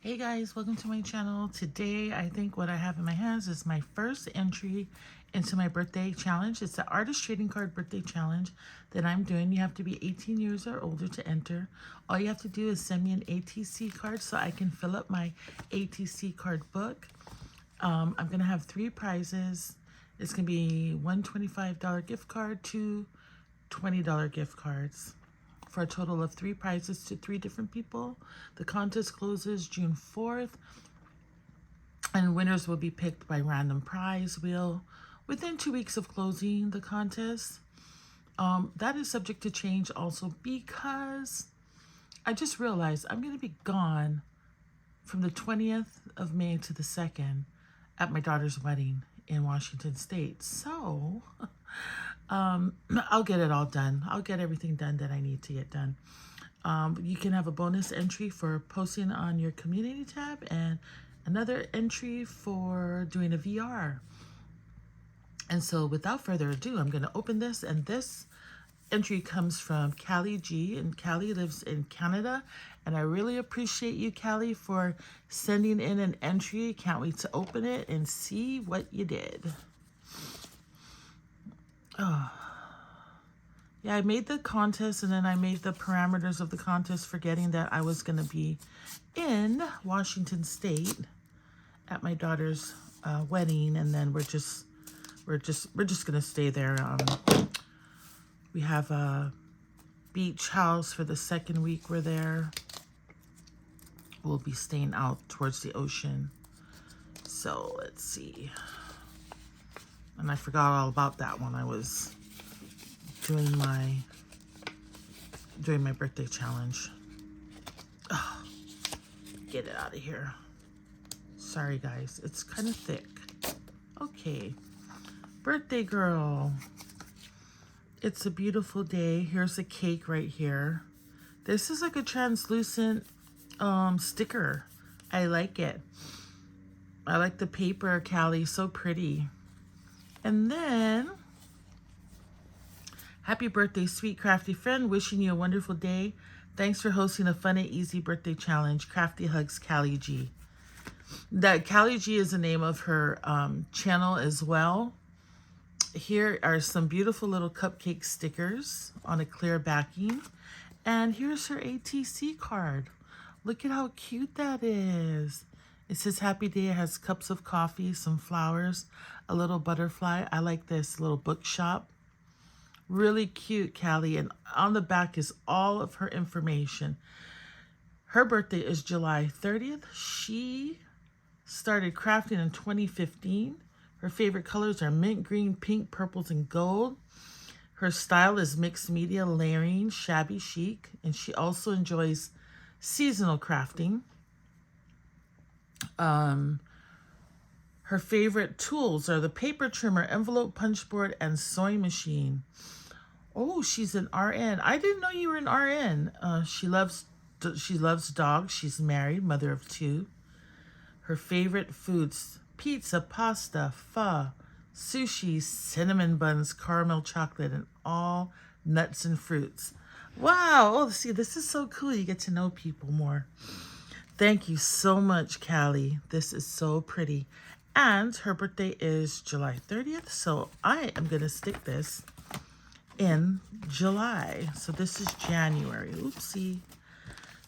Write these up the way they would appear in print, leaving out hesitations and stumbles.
Hey guys, welcome to my channel. Today, I think what I have in my hands is my first entry into my birthday challenge. It's the Artist Trading Card Birthday Challenge that I'm doing. You have to be 18 years or older to enter. All you have to do is send me an ATC card so I can fill up my ATC card book. I'm going to have 3 prizes. It's going to be one $25 gift card, 2 $20 gift cards, for a total of 3 prizes to 3 different people. The contest closes June 4th, and winners will be picked by random prize wheel within 2 weeks of closing the contest. That is subject to change also because I just realized I'm going to be gone from the 20th of May to the 2nd at my daughter's wedding in Washington State. So I'll get it all done. I'll get everything done that I need to get done. You can have a bonus entry for posting on your community tab and another entry for doing a VR. And so without further ado, I'm going to open this, and this entry comes from Callie G, and Callie lives in Canada, and I really appreciate you, Callie, for sending in an entry. Can't wait to open it and see what you did. Oh. Yeah, I made the contest, and then I made the parameters of the contest forgetting that I was going to be in Washington State at my daughter's wedding, and then we're just going to stay there. We have a beach house for the 2nd week we're there. We'll be staying out towards the ocean. So let's see. And I forgot all about that one. I was doing my birthday challenge. Oh, get it out of here. Sorry guys, it's kind of thick. Okay, birthday girl. It's a beautiful day. Here's a cake right here. This is like a translucent sticker. I like it. I like the paper, Callie, so pretty. And then, happy birthday, sweet crafty friend. Wishing you a wonderful day. Thanks for hosting a fun and easy birthday challenge. Crafty hugs, Callie G. That Callie G is the name of her channel as well. Here are some beautiful little cupcake stickers on a clear backing. And here's her ATC card. Look at how cute that is. It says happy day. It has cups of coffee, some flowers, a little butterfly. I like this little bookshop. Really cute, Callie. And on the back is all of her information. Her birthday is July 30th. She started crafting in 2015. Her favorite colors are mint green, pink, purples, and gold. Her style is mixed media, layering, shabby chic. And she also enjoys seasonal crafting. Her favorite tools are the paper trimmer, envelope punch board, and sewing machine. Oh, she's an RN. I didn't know you were an RN. She loves dogs. She's married, mother of 2. Her favorite foods: pizza, pasta, pho, sushi, cinnamon buns, caramel chocolate, and all nuts and fruits. Wow. Oh, see, this is so cool. You get to know people more. Thank you so much, Callie. This is so pretty. And her birthday is July 30th, so I am going to stick this in July. So this is January. Oopsie.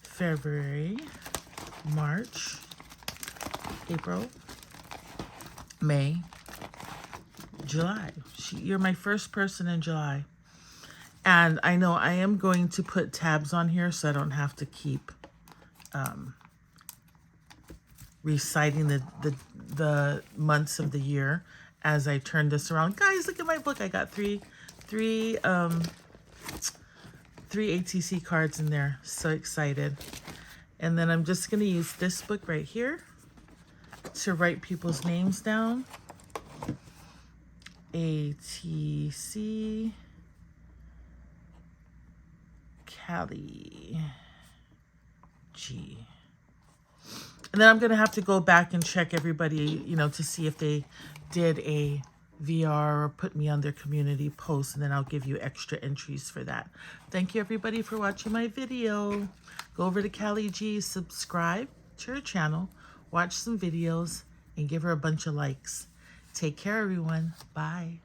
February, March, April, May, July. You're my first person in July. And I know I am going to put tabs on here so I don't have to keep reciting the months of the year as I turn this around. Guys, look at my book. I got three ATC cards in there. So excited. And then I'm just going to use this book right here to write people's names down. ATC Callie G. And then I'm going to have to go back and check everybody, to see if they did a VR or put me on their community post, and then I'll give you extra entries for that. Thank you, everybody, for watching my video. Go over to Callie G, subscribe, to her channel, watch some videos, and give her a bunch of likes. Take care, everyone. Bye.